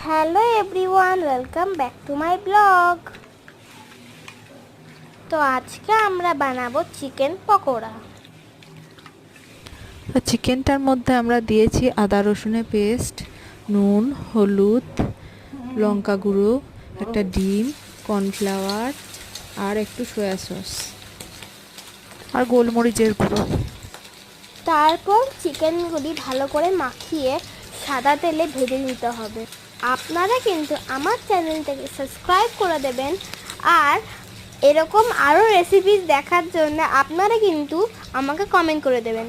Hello everyone, welcome back to my blog. তো আজকে আমরা বানাবো চিকেন পকোড়া। তো চিকেনটার মধ্যে আমরা দিয়েছি আদা রসুনের পেস্ট, নুন, হলুদ, লঙ্কা গুঁড়ো, একটা ডিম, কর্নফ্লাওয়ার আর একটু সয়া সস আর গোলমরিচের গুঁড়ো। তারপর চিকেনগুলি ভালো করে মাখিয়ে সাদা তেলে ভেজে নিতে হবে। আপনারা কিন্তু আমার চ্যানেলটাকে সাবস্ক্রাইব করে দেবেন, আর এরকম আরও রেসিপিস দেখার জন্য আপনারা কিন্তু আমাকে কমেন্ট করে দেবেন।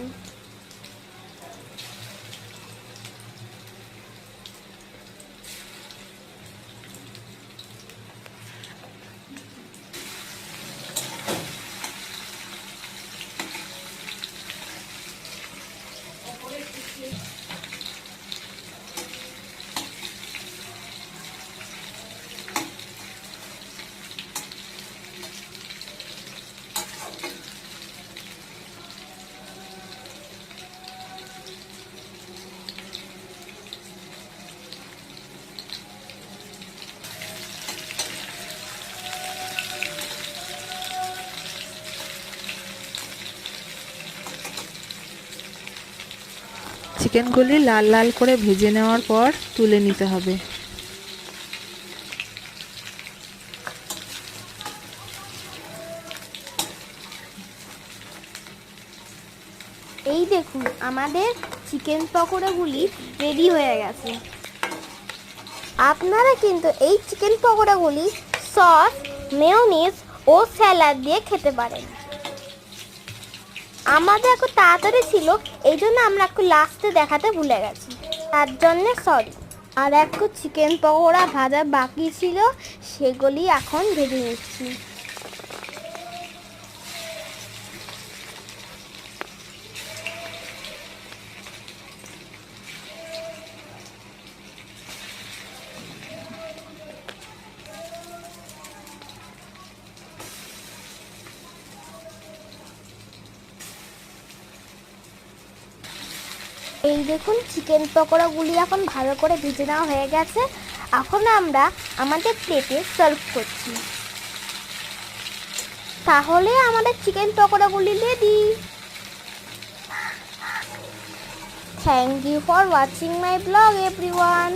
চিকেনগুলি লাল লাল করে ভেজে নেওয়ার পর তুলে নিতে হবে। এই দেখুন, আমাদের চিকেন পকোড়াগুলি রেডি হয়ে গেছে। আপনারা কিন্তু এই চিকেন পকোড়াগুলি সস, মেয়োনিজ ও স্যালাড দিয়ে খেতে পারেন। আমাদের একটু তাড়াতাড়ি ছিল, এই জন্য আমরা একটু লাস্টে দেখাতে ভুলে গেছি, তার জন্যে সরি। আর একটু চিকেন পকোড়া ভাজা বাকি ছিল, সেগুলি এখন ভেজে নিচ্ছি। এই দেখুন, চিকেন পকোড়াগুলি এখন ভালো করে ভেজে নেওয়া হয়ে গেছে। এখন আমরা আমাদের প্লেটে সার্ভ করছি। তাহলে আমাদের চিকেন পকোড়াগুলি ready. Thank you for watching my blog everyone.